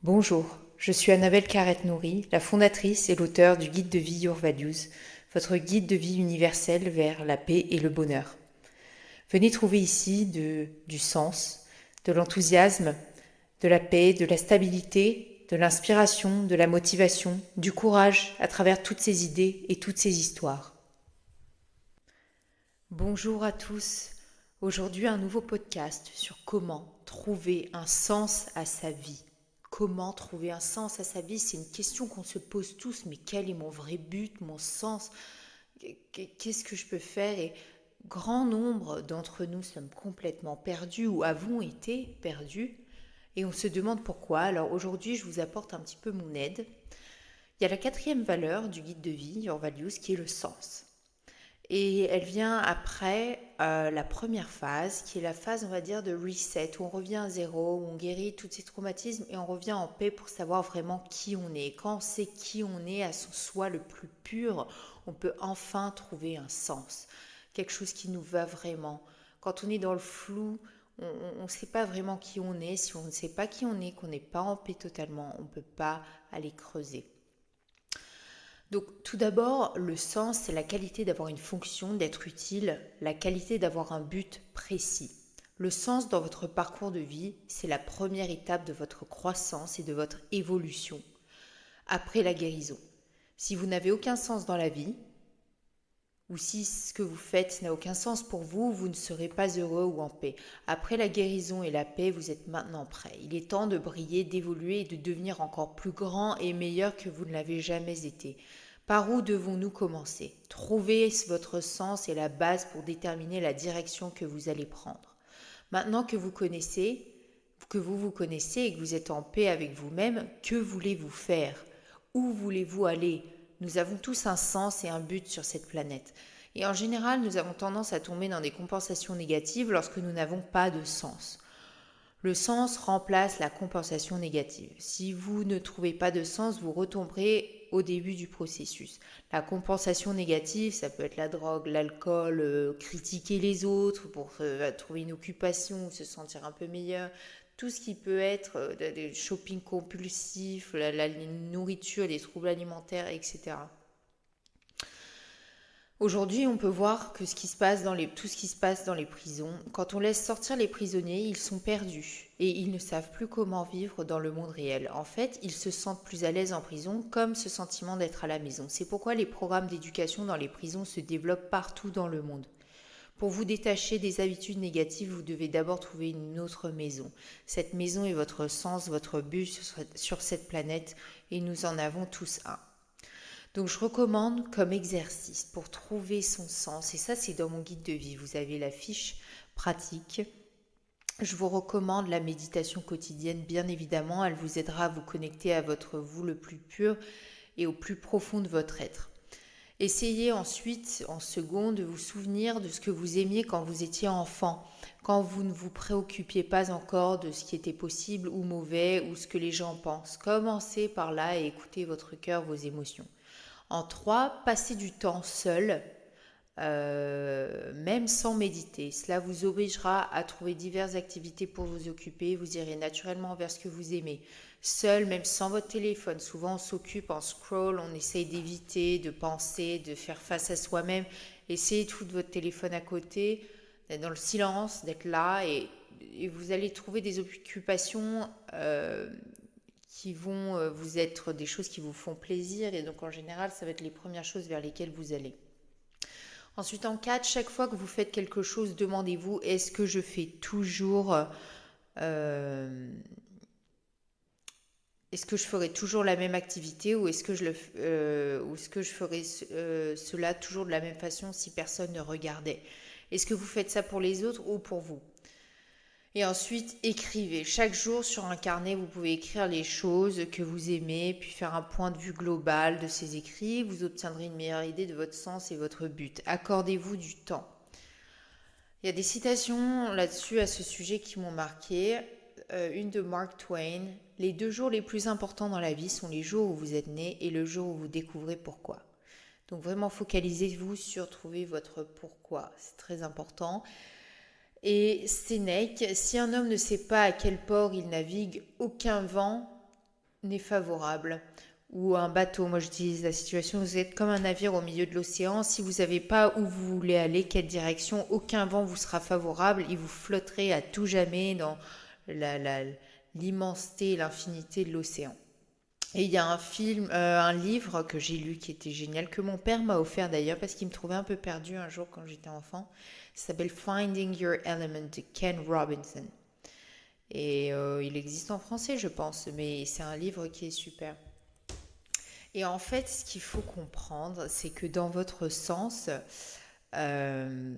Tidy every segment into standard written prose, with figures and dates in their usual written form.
Bonjour, je suis Annabelle Carrette-Nourry, la fondatrice et l'auteure du guide de vie Your Values, votre guide de vie universel vers la paix et le bonheur. Venez trouver ici du sens, de l'enthousiasme, de la paix, de la stabilité, de l'inspiration, de la motivation, du courage à travers toutes ces idées et toutes ces histoires. Bonjour à tous. Aujourd'hui, un nouveau podcast sur comment trouver un sens à sa vie. Comment trouver un sens à sa vie? C'est une question qu'on se pose tous, mais quel est mon vrai but, mon sens? Qu'est-ce que je peux faire? Et grand nombre d'entre nous sommes complètement perdus ou avons été perdus et on se demande pourquoi. Alors aujourd'hui, je vous apporte un petit peu mon aide. Il y a la quatrième valeur du guide de vie, Your Values, qui est le sens. Et elle vient après la première phase, qui est la phase, on va dire, de reset, où on revient à zéro, où on guérit tous ces traumatismes et on revient en paix pour savoir vraiment qui on est. Et quand on sait qui on est à son soi le plus pur, on peut enfin trouver un sens, quelque chose qui nous va vraiment. Quand on est dans le flou, on ne sait pas vraiment qui on est. Si on ne sait pas qui on est, qu'on n'est pas en paix totalement, on ne peut pas aller creuser. Donc tout d'abord, le sens, c'est la qualité d'avoir une fonction, d'être utile, la qualité d'avoir un but précis. Le sens dans votre parcours de vie, c'est la première étape de votre croissance et de votre évolution. Après la guérison. Si vous n'avez aucun sens dans la vie, ou si ce que vous faites n'a aucun sens pour vous, vous ne serez pas heureux ou en paix. Après la guérison et la paix, vous êtes maintenant prêt. Il est temps de briller, d'évoluer et de devenir encore plus grand et meilleur que vous ne l'avez jamais été. Par où devons-nous commencer? Trouver votre sens est la base pour déterminer la direction que vous allez prendre. Maintenant que vous connaissez, que vous vous connaissez et que vous êtes en paix avec vous-même, que voulez-vous faire? Où voulez-vous aller? Nous avons tous un sens et un but sur cette planète. Et en général, nous avons tendance à tomber dans des compensations négatives lorsque nous n'avons pas de sens. Le sens remplace la compensation négative. Si vous ne trouvez pas de sens, vous retomberez au début du processus. La compensation négative, ça peut être la drogue, l'alcool, critiquer les autres pour trouver une occupation ou se sentir un peu meilleur. Tout ce qui peut être des shopping compulsifs, la nourriture, les troubles alimentaires, etc. Aujourd'hui, on peut voir que tout ce qui se passe dans les prisons, quand on laisse sortir les prisonniers, ils sont perdus et ils ne savent plus comment vivre dans le monde réel. En fait, ils se sentent plus à l'aise en prison, comme ce sentiment d'être à la maison. C'est pourquoi les programmes d'éducation dans les prisons se développent partout dans le monde. Pour vous détacher des habitudes négatives, vous devez d'abord trouver une autre maison. Cette maison est votre sens, votre but sur cette planète et nous en avons tous un. Donc je recommande comme exercice pour trouver son sens, et ça c'est dans mon guide de vie, vous avez la fiche pratique. Je vous recommande la méditation quotidienne, bien évidemment, elle vous aidera à vous connecter à votre vous le plus pur et au plus profond de votre être. Essayez ensuite, en second, de vous souvenir de ce que vous aimiez quand vous étiez enfant, quand vous ne vous préoccupiez pas encore de ce qui était possible ou mauvais ou ce que les gens pensent. Commencez par là et écoutez votre cœur, vos émotions. En 3, passez du temps seul, même sans méditer. Cela vous obligera à trouver diverses activités pour vous occuper. Vous irez naturellement vers ce que vous aimez. Seul, même sans votre téléphone. Souvent, on s'occupe, on scroll, on essaye d'éviter, de penser, de faire face à soi-même. Essayez de foutre votre téléphone à côté, d'être dans le silence, d'être là et vous allez trouver des occupations qui vont vous être des choses qui vous font plaisir et donc en général ça va être les premières choses vers lesquelles vous allez. Ensuite en 4, chaque fois que vous faites quelque chose, demandez-vous est-ce que je fais toujours est-ce que je ferai toujours la même activité ou est-ce que je ferai cela toujours de la même façon si personne ne regardait? Est-ce que vous faites ça pour les autres ou pour vous? Et ensuite, écrivez. Chaque jour sur un carnet, vous pouvez écrire les choses que vous aimez, puis faire un point de vue global de ces écrits. Vous obtiendrez une meilleure idée de votre sens et votre but. Accordez-vous du temps. Il y a des citations là-dessus à ce sujet qui m'ont marqué. Une de Mark Twain. Les 2 jours les plus importants dans la vie sont les jours où vous êtes né et le jour où vous découvrez pourquoi. Donc vraiment focalisez-vous sur trouver votre pourquoi. C'est très important. Et Sénèque, si un homme ne sait pas à quel port il navigue, aucun vent n'est favorable. Ou un bateau, moi j'utilise la situation, vous êtes comme un navire au milieu de l'océan, si vous savez pas où vous voulez aller, quelle direction, aucun vent vous sera favorable, et vous flotterez à tout jamais dans la, la- l'immensité et l'infinité de l'océan. Et il y a un livre que j'ai lu qui était génial, que mon père m'a offert d'ailleurs parce qu'il me trouvait un peu perdu un jour quand j'étais enfant. Ça s'appelle Finding Your Element de Ken Robinson. Et il existe en français, je pense, mais c'est un livre qui est super. Et en fait, ce qu'il faut comprendre, c'est que dans votre sens, euh,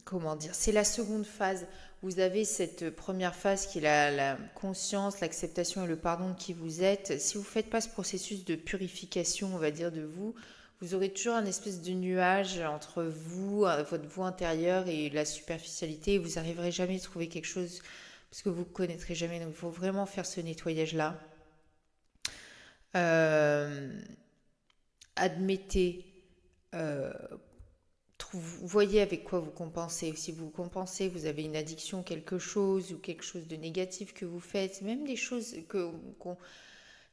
comment dire, c'est la seconde phase. Vous avez cette première phase qui est la conscience, l'acceptation et le pardon de qui vous êtes. Si vous ne faites pas ce processus de purification, on va dire, de vous, vous aurez toujours un espèce de nuage entre vous, votre vous intérieure et la superficialité. Et vous n'arriverez jamais à trouver quelque chose parce que vous ne connaîtrez jamais. Donc il faut vraiment faire ce nettoyage-là. Euh, Admettez, euh, voyez avec quoi vous compensez. Si vous compensez, vous avez une addiction, quelque chose ou quelque chose de négatif que vous faites, même des choses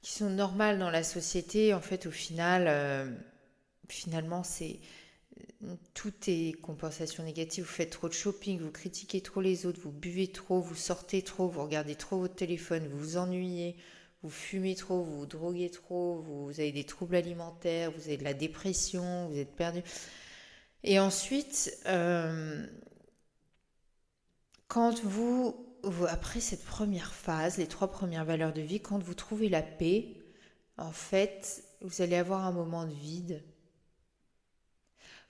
qui sont normales dans la société, en fait, au final, finalement, tout est compensation négative. Vous faites trop de shopping, vous critiquez trop les autres, vous buvez trop, vous sortez trop, vous regardez trop votre téléphone, vous vous ennuyez, vous fumez trop, vous vous droguez trop, vous avez des troubles alimentaires, vous avez de la dépression, vous êtes perdu. Et ensuite, quand après cette première phase, les 3 premières valeurs de vie, quand vous trouvez la paix, en fait, vous allez avoir un moment de vide.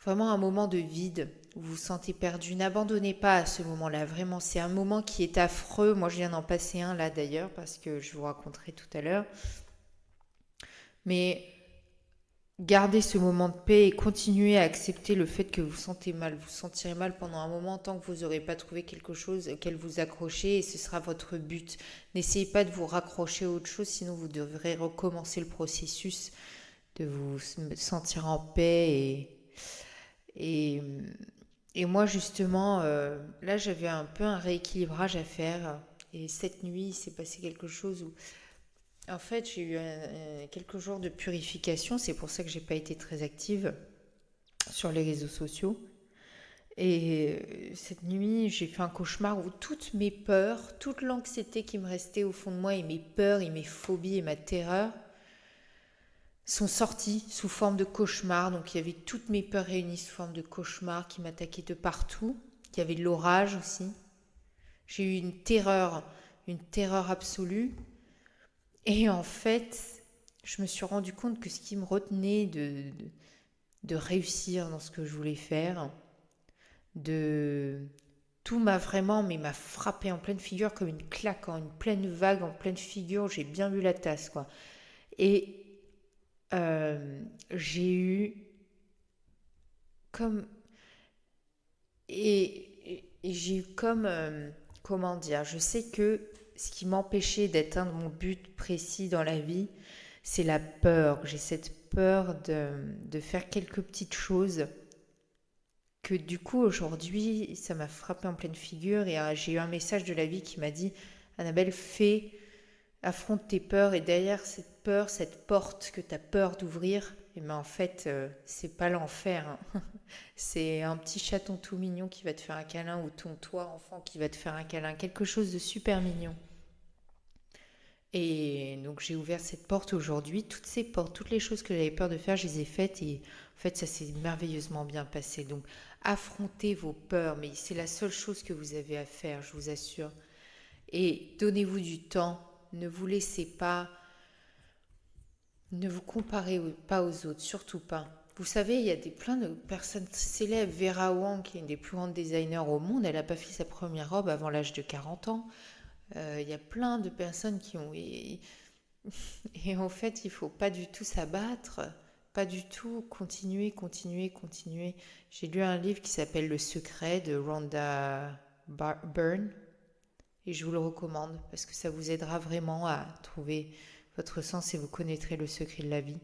Vraiment un moment de vide où vous vous sentez perdu. N'abandonnez pas à ce moment-là. Vraiment, c'est un moment qui est affreux. Moi, je viens d'en passer un là d'ailleurs parce que je vous raconterai tout à l'heure. Mais gardez ce moment de paix et continuez à accepter le fait que vous vous sentez mal. Vous vous sentirez mal pendant un moment tant que vous n'aurez pas trouvé quelque chose auquel vous accrochez et ce sera votre but. N'essayez pas de vous raccrocher à autre chose, sinon vous devrez recommencer le processus de vous sentir en paix et, et moi justement, là j'avais un peu un rééquilibrage à faire et cette nuit il s'est passé quelque chose où en fait, j'ai eu quelques jours de purification, c'est pour ça que j'ai pas été très active sur les réseaux sociaux. Et cette nuit, j'ai fait un cauchemar où toutes mes peurs, toute l'anxiété qui me restait au fond de moi et mes peurs et mes phobies et ma terreur sont sorties sous forme de cauchemar. Donc il y avait toutes mes peurs réunies sous forme de cauchemar qui m'attaquaient de partout. Il y avait de l'orage aussi. J'ai eu une terreur absolue. Et en fait, je me suis rendu compte que ce qui me retenait de réussir dans ce que je voulais faire, de tout m'a frappé en pleine figure comme une claque, une pleine vague en pleine figure. J'ai bien vu la tasse, quoi. Et j'ai eu comme et j'ai eu comme comment dire, je sais que ce qui m'empêchait d'atteindre mon but précis dans la vie, c'est la peur. J'ai cette peur de faire quelques petites choses que du coup aujourd'hui ça m'a frappé en pleine figure et j'ai eu un message de la vie qui m'a dit Annabelle, affronte tes peurs et derrière cette peur, cette porte que tu as peur d'ouvrir, et ben en fait c'est pas l'enfer, hein. C'est un petit chaton tout mignon qui va te faire un câlin ou ton toi enfant qui va te faire un câlin, quelque chose de super mignon. Et donc j'ai ouvert cette porte aujourd'hui, toutes ces portes, toutes les choses que j'avais peur de faire, je les ai faites et en fait ça s'est merveilleusement bien passé. Donc affrontez vos peurs, mais c'est la seule chose que vous avez à faire, je vous assure. Et donnez-vous du temps, ne vous laissez pas, ne vous comparez pas aux autres, surtout pas. Vous savez, il y a plein de personnes célèbres. Vera Wang, qui est une des plus grandes designers au monde, elle n'a pas fait sa première robe avant l'âge de 40 ans. Il y a plein de personnes qui ont... Et en fait, il faut pas du tout s'abattre, pas du tout continuer, continuer, continuer. J'ai lu un livre qui s'appelle Le Secret de Rhonda Byrne et je vous le recommande parce que ça vous aidera vraiment à trouver votre sens et vous connaîtrez le secret de la vie.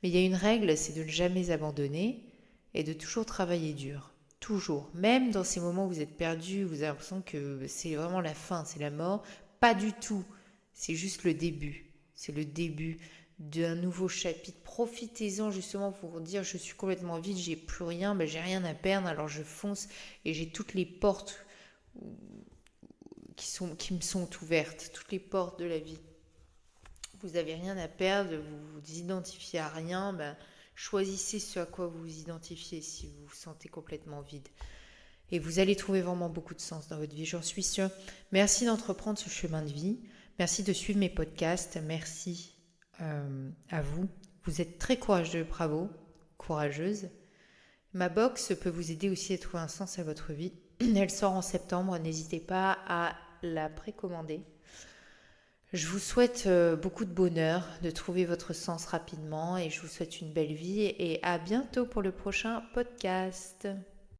Mais il y a une règle, c'est de ne jamais abandonner et de toujours travailler dur. Toujours. Même dans ces moments où vous êtes perdu, vous avez l'impression que c'est vraiment la fin, c'est la mort. Pas du tout. C'est juste le début. C'est le début d'un nouveau chapitre. Profitez-en justement pour vous dire je suis complètement vide, j'ai plus rien, j'ai rien à perdre, alors je fonce et j'ai toutes les portes qui me sont ouvertes, toutes les portes de la vie. Vous n'avez rien à perdre, vous vous identifiez à rien, choisissez ce à quoi vous vous identifiez si vous vous sentez complètement vide. Et vous allez trouver vraiment beaucoup de sens dans votre vie, j'en suis sûre. Merci d'entreprendre ce chemin de vie. Merci de suivre mes podcasts. Merci à vous. Vous êtes très courageux, bravo, courageuse. Ma box peut vous aider aussi à trouver un sens à votre vie. Elle sort en septembre, n'hésitez pas à la précommander. Je vous souhaite beaucoup de bonheur, de trouver votre sens rapidement et je vous souhaite une belle vie et à bientôt pour le prochain podcast.